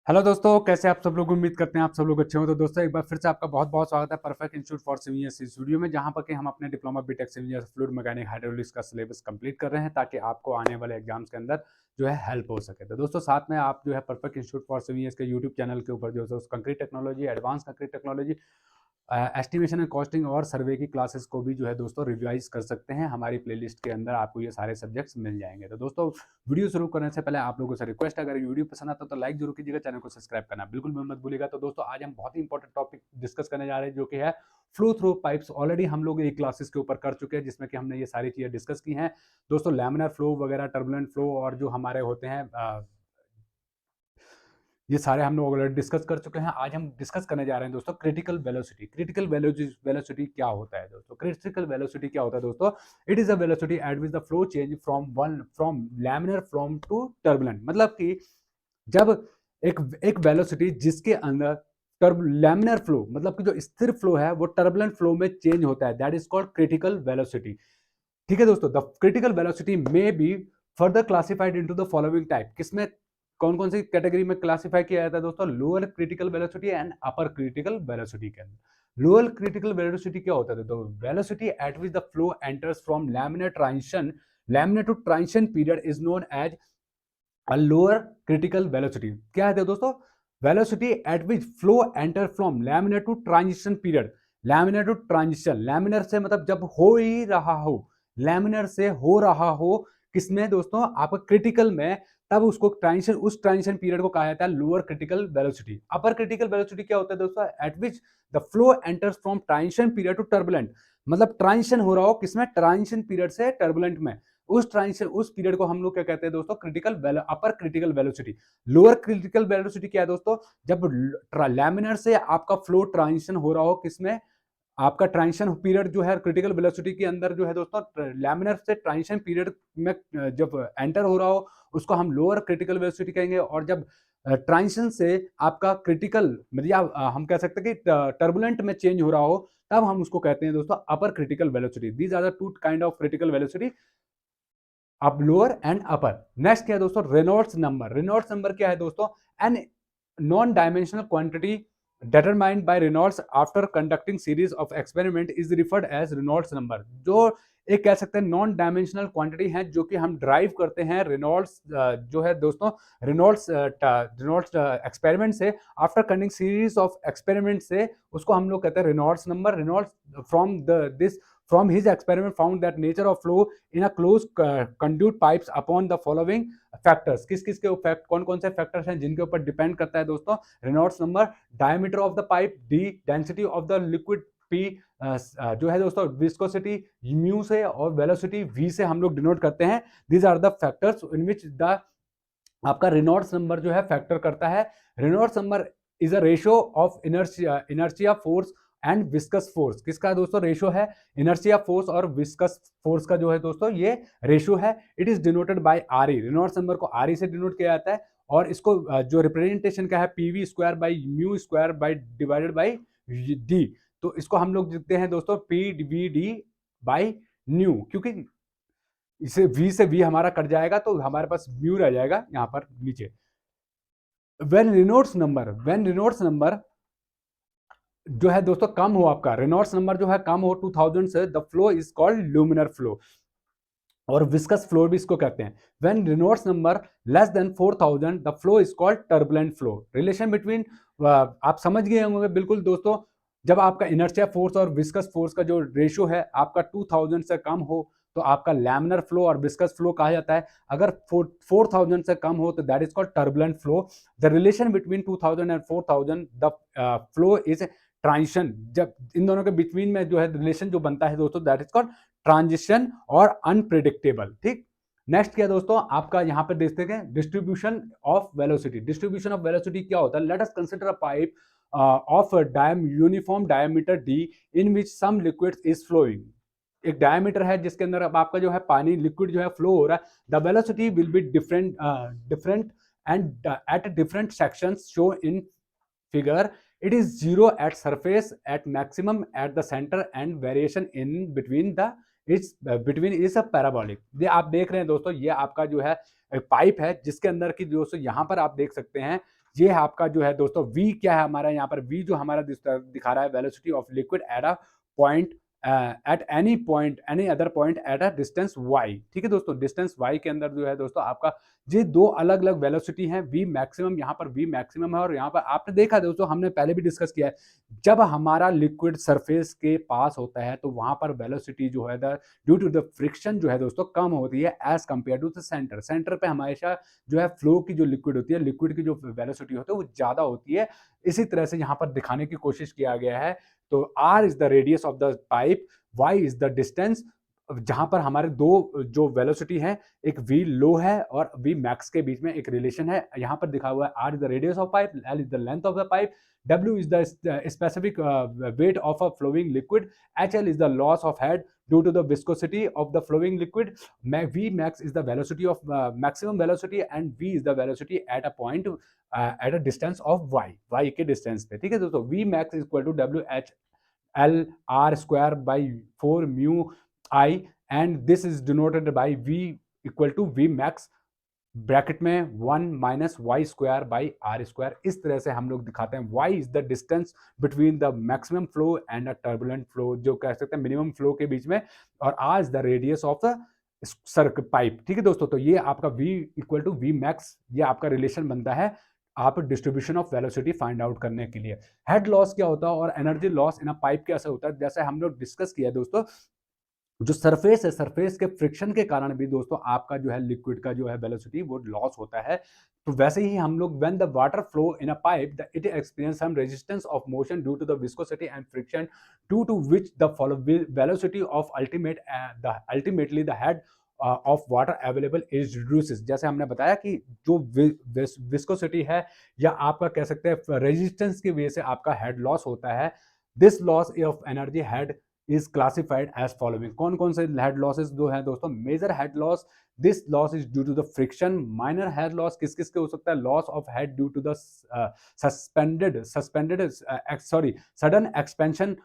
Hello दोस्तों, कैसे आप सब लोग। उम्मीद करते हैं आप सब लोग अच्छे हो। तो दोस्तों एक बार फिर से आपका बहुत बहुत स्वागत है perfect institute for civil engineers इस वीडियो में, जहां पर कि हम अपने diploma B Tech civil engineer fluid mechanic hydraulics का सिलेबस कंप्लीट कर रहे हैं, ताकि आपको आने वाले एग्जाम्स के अंदर जो है हेल्प हो सके। तो दोस्तों साथ में आप जो है perfect institute for civil engineers के यूट्यूब चैनल के ऊपर जो है concrete technology, advance concrete technology, estimation and costing और सर्वे की क्लासेस को भी जो है दोस्तों रिवाइज कर सकते हैं। हमारी प्लेलिस्ट के अंदर आपको ये सारे सब्जेक्ट्स मिल जाएंगे। तो दोस्तों वीडियो शुरू करने से पहले आप लोगों से रिक्वेस्ट है, अगर वीडियो पसंद आता है तो लाइक जरूर कीजिएगा, चैनल को सब्सक्राइब करना बिल्कुल भी मत भूलिएगा। तो दोस्तों आज हम बहुत ही इंपॉर्टेंट टॉपिक डिस्कस करने जा रहे हैं, जो कि है फ्लो थ्रू पाइप्स। ऑलरेडी हम लोग एक क्लासेस के ऊपर कर चुके हैं, जिसमें कि हमने ये सारी चीजें डिस्कस की हैं दोस्तों। लैमिनार फ्लो वगैरह, टर्बुलेंट फ्लो और जो हमारे होते हैं ये सारे हम लोग ऑलरेडी डिस्कस कर चुके हैं। आज हम डिस्कस करने जा रहे हैं दोस्तों क्रिटिकल वेलोसिटी। क्रिटिकल वेलोसिटी क्या होता है दोस्तों? क्रिटिकल वेलोसिटी क्या होता है दोस्तों? It is a velocity at which the flow change from laminar flow to turbulent. मतलब कि जब एक वेलोसिटी जिसके अंदर लैमिनर फ्लो, मतलब कि जो स्थिर फ्लो है, वो टर्बुलेंट फ्लो में चेंज होता है, that is called critical velocity. ठीक है दोस्तों, द क्रिटिकल वेलोसिटी में be further classified into the following type. किसमें कौन कौन सी कैटेगरी में क्लासिफाई किया जाता है दोस्तों? Lower critical velocity and upper critical velocity के अंदर। लोअर क्रिटिकल वेलोसिटी क्या होता है दोस्तों? Velocity at which the flow enters from laminar to transition period is known as a lower critical velocity. क्या है दोस्तों? Velocity at which flow enter from laminar to transition period. Laminar to transition, laminar से मतलब जब हो ही रहा हो, laminar से हो रहा हो, किसमें दोस्तों? आपका क्रिटिकल में, तब उसको ट्रांजिशन, उस ट्रांजिशन पीरियड को कहा जाता है lower critical velocity. Upper critical velocity क्या होता है दोस्तों? At which the flow enters from transition period to turbulent. मतलब ट्रांजिशन हो रहा हो किसमें? ट्रांजिशन पीरियड से टर्बुलेंट में। उस ट्रांजिशन, उस पीरियड को हम लोग क्या कहते हैं दोस्तों? Upper critical velocity. Lower critical velocity क्या है दोस्तों? जब लैमिनर से आपका फ्लो ट्रांजिशन हो रहा हो किसमें? आपका ट्रांजिशन पीरियड जो है क्रिटिकल वेलोसिटी के अंदर जो है दोस्तों, लैमिनर से ट्रांजिशन पीरियड में जब एंटर हो रहा हो, उसको हम लोअर क्रिटिकल वेलोसिटी कहेंगे। और जब ट्रांजिशन से आपका क्रिटिकल मतलब हम कह सकते हैं कि टर्बुलेंट में चेंज हो रहा हो, तब हम उसको कहते हैं दोस्तों upper critical velocity. These are the two kind of critical velocity, अब लोअर एंड अपर। नेक्स्ट क्या है दोस्तों? Reynolds number. रेनॉल्ड्स नंबर क्या है दोस्तों? An non dimensional quantity determined by Reynolds after conducting series of experiment is referred as Reynolds number। जो एक कह सकते हैं नॉन डायमेंशनल क्वांटिटी है, जो कि हम ड्राइव करते हैं रेनॉल्ड्स जो है दोस्तों, रेनॉल्ड्स एक्सपेरिमेंट से, after conducting series of experiment से, उसको हम लोग कहते हैं Reynolds number. Reynolds from this from his experiment found that nature of flow in a closed conduit pipes upon the following factors. किस किस के फैक्ट, कौन कौन से फैक्टर्स हैं जिनके ऊपर डिपेंड करता है दोस्तों Reynolds number? Diameter of the pipe D, density of the liquid P, जो है दोस्तों विस्कोसिटी म्यू से, और वेलोसिटी वी से हम लोग डिनोट करते हैं। These are the factors in which the आपका रेनॉल्ड्स नंबर जो है फैक्टर करता है। Reynolds number is a ratio of inertia force and viscous force. किसका दोस्तों रेशियो है? इनर्शिया फोर्स और विस्कस फोर्स का जो है दोस्तों ये रेशियो है। It is denoted by R E. Reynolds number को आर ई से डिनोट किया जाता है, और इसको जो रिप्रेजेंटेशन का है PV square by mu square by divided by D. तो इसको हम लोग लिखते हैं दोस्तों P V D by new, क्योंकि इसे वी से वी हमारा कट जाएगा तो हमारे पास म्यू रह जाएगा यहाँ पर नीचे। व्हेन रेनॉल्ड्स नंबर जो है दोस्तों कम हो, आपका रेनॉल्ड्स नंबर जो है कम हो 2000 से, the flow is called laminar flow, और विस्कस फ्लो भी इसको कहते हैं। When Reynolds number less than 4000, the flow is called turbulent flow. Relation between, आप समझ गए होंगे बिल्कुल दोस्तों, जब आपका इनर्शिया फोर्स और विस्कस फोर्स का जो रेशियो है आपका 2000 से कम हो, तो आपका लैमिनर फ्लो और विस्कस फ्लो कहा जाता है। अगर 4000 से कम हो तो that is called turbulent flow. The relation between 2000 and 4000, the flow is transition. जब इन दोनों के बिटवीन में जो है रिलेशन जो बनता है दोस्तों, दैट इज कॉल्ड ट्रांजिशन और अनप्रिडिक्टेबल। ठीक। नेक्स्ट क्या दोस्तों आपका यहाँ पे देखते हैं distribution of velocity. Distribution of velocity क्या होता है? Let us consider a pipe of uniform diameter D in which some liquid is flowing. एक डायमीटर है जिसके अंदर अब आपका जो है पानी लिक्विड जो है फ्लो हो रहा है। The velocity will be different and at different sections show in figure. It is zero at surface, at maximum at the center, and variation in between the its between is a parabolic। ये आप देख रहे हैं दोस्तों, ये आपका जो है पाइप है जिसके अंदर की दोस्तों यहाँ पर आप देख सकते हैं, ये आपका जो है दोस्तों v क्या है हमारा यहाँ पर v जो हमारा दिखा रहा है velocity of liquid at a point at any point any other point at a distance y। ठीक है दोस्तों, डिस्टेंस y के अंदर जो है दोस्तों आपका ये दो अलग अलग वेलोसिटी हैं। v मैक्सिमम, यहाँ पर v मैक्सिमम है और यहाँ पर आपने देखा दोस्तों, हमने पहले भी डिस्कस किया है, जब हमारा लिक्विड सरफेस के पास होता है तो वहां पर वेलोसिटी जो है ड्यू टू द फ्रिक्शन जो है दोस्तों कम होती है as compare to the centre. Centre पे हमेशा जो है फ्लो की जो लिक्विड होती है, लिक्विड की जो वेलोसिटी होती है वो ज्यादा होती है। इसी तरह से यहाँ पर दिखाने की कोशिश किया गया है। तो r is the radius of the pipe, y is the distance, जहां पर हमारे दो जो वेलोसिटी है, एक v लो है और v मैक्स के बीच में एक रिलेशन है। यहाँ पर दिखा हुआ है r is the radius of pipe, l is the length of the pipe, w is the specific weight of a flowing liquid, hl is the loss of head due to the viscosity of the flowing liquid, v max is the velocity of maximum velocity and v is the velocity at a point at a distance of y के distance पे। ठीक है दोस्तों, v max is equal to w h l r square by 4 mu I and this is denoted by v equal to v max bracket में 1 minus Y square by R square. इस तरह से हम लोग दिखाते हैं y is the distance between the maximum flow and a turbulent flow, जो कह सकते हैं मिनिमम फ्लो के बीच में, और r is the radius of the circle pipe. ठीक है दोस्तों, तो ये आपका v equal to v max, ये आपका रिलेशन बनता है आप distribution of velocity find out करने के लिए। हेड लॉस क्या होता है और energy loss in a pipe कैसे होता है, जैसे हम लोग डिस्कस किया दोस्तों, जो सरफेस है, सरफेस के फ्रिक्शन के कारण भी दोस्तों आपका जो है लिक्विड का जो है वेलोसिटी वो लॉस होता है। तो वैसे ही हम लोग when the water flow in a pipe it experience some resistance of motion due to the viscosity and friction due to which the velocity of ultimately the head of water available is reduces. जैसे हमने बताया कि जो viscosity है या आपका कह सकते हैं रेजिस्टेंस की वजह से आपका हेड लॉस होता है। This loss of energy head is classified as following। कौन कौन से हेड लॉसेस जो है दोस्तों, major head loss, this loss is due to the friction. Minor head loss किस किस के हो सकता है, loss of head due to the suspended sorry sudden expansion,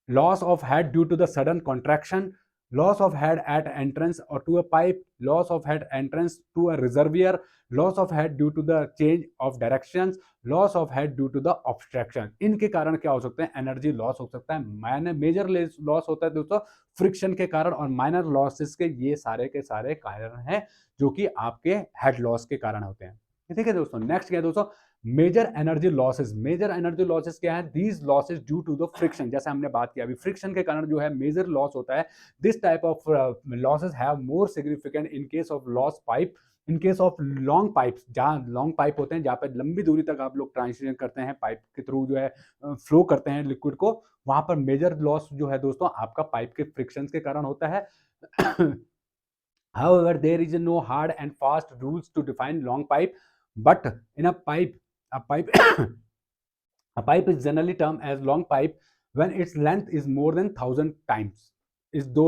loss of head due to the sudden contraction, loss of head at entrance or to a pipe, loss of head entrance to a reservoir, loss of head due to the change of directions, loss of head due to the obstruction। इनके कारण क्या हो सकते हैं, energy loss हो सकता है। Major loss होता है दोस्तों फ्रिक्शन के कारण, और माइनर लॉसेस के ये सारे के सारे कारण हैं जो कि आपके हेड लॉस के कारण होते हैं। ठीक है दोस्तों, नेक्स्ट क्या है दोस्तों, major energy losses. Major energy losses क्या है, these losses due to the friction. जैसे हमने बात किया अभी, फ्रिक्शन के कारण जो है मेजर लॉस होता है। This type of losses have more significant in case of loss pipe, in case of long pipes, जहाँ लॉन्ग पाइप होते हैं, जहाँ पे लंबी दूरी तक आप लोग ट्रांसमिशन करते हैं, पाइप के थ्रू जो है फ्लो करते हैं लिक्विड को, वहां पर मेजर लॉस जो है दोस्तों आपका पाइप के फ्रिक्शन के कारण होता है। However, there is no hard and fast rules to define long pipe, but in a pipe, a pipe is generally termed as long pipe when its length is more than 1000 times। इस दो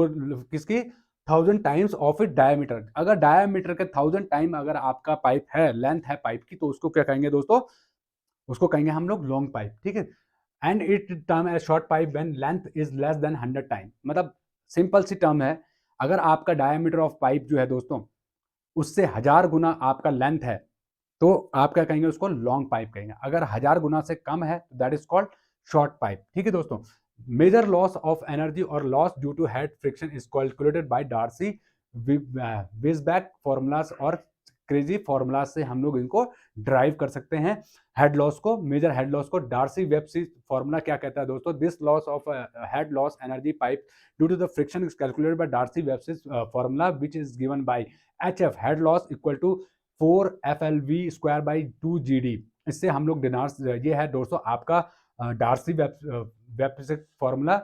किसकी 1000 times of it diameter. अगर diameter के 1000 time अगर आपका pipe है, length है pipe की, तो उसको क्या कहेंगे दोस्तों, उसको कहेंगे हम लोग लॉन्ग पाइप। ठीक है, and it term as short pipe when length is less than 100 time. मतलब सिंपल सी टर्म है, अगर आपका डायमीटर ऑफ पाइप जो है दोस्तों उससे 1000 गुना आपका लेंथ है, तो आप क्या कहेंगे, उसको लॉन्ग पाइप कहेंगे। अगर 1000 गुना से कम है तो that is called short pipe. ठीक है दोस्तों, मेजर लॉस ऑफ एनर्जी और loss due to head friction is calculated by Darcy Weisbach formulas और क्रेजी फॉर्मूला से हम लोग इनको ड्राइव कर सकते हैं। हेड लॉस को, मेजर हेड लॉस को डार्सी वेब्सी फॉर्मूला क्या कहता है दोस्तों, this loss of head loss energy pipe due to the friction is calculated by Darcy Weisbach formula which is given by HF head loss equal to 4 FLV square by 2 GD। इससे हम लोग डिनार्स, ये है दोस्तों आपका डार्सी वेब्सिक formula,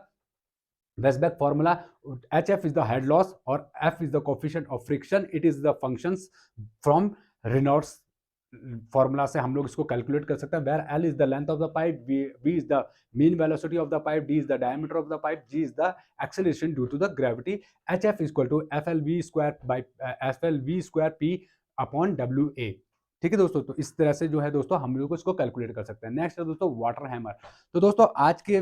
Weisbach formula. HF is the head loss और F is the coefficient of friction, it is the functions from Reynolds formula से हम लोग इसको कैलकुलेट कर सकते हैं। Where L is the length of the pipe, V is the mean velocity of the pipe, D is the diameter of the pipe, G is the acceleration due to the gravity. HF equal to FLV square by FLV square P upon WA। ठीक है दोस्तों, तो इस तरह से जो है दोस्तों हम लोग इसको कैलकुलेट कर सकते हैं। नेक्स्ट है दोस्तों वाटर हैमर। तो दोस्तों आज के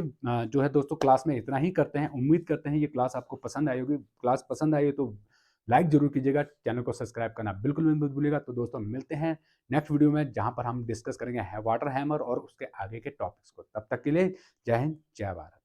जो है दोस्तों क्लास में इतना ही करते हैं। उम्मीद करते हैं ये क्लास आपको पसंद आई होगी। क्लास पसंद आई है तो लाइक जरूर कीजिएगा, चैनल को सब्सक्राइब करना बिल्कुल भी मत भूलिएगा। तो दोस्तों मिलते हैं नेक्स्ट वीडियो में, जहां पर हम डिस्कस करेंगे वाटर हैमर और उसके आगे के टॉपिक्स को। तब तक के लिए जय हिंद, जय भारत।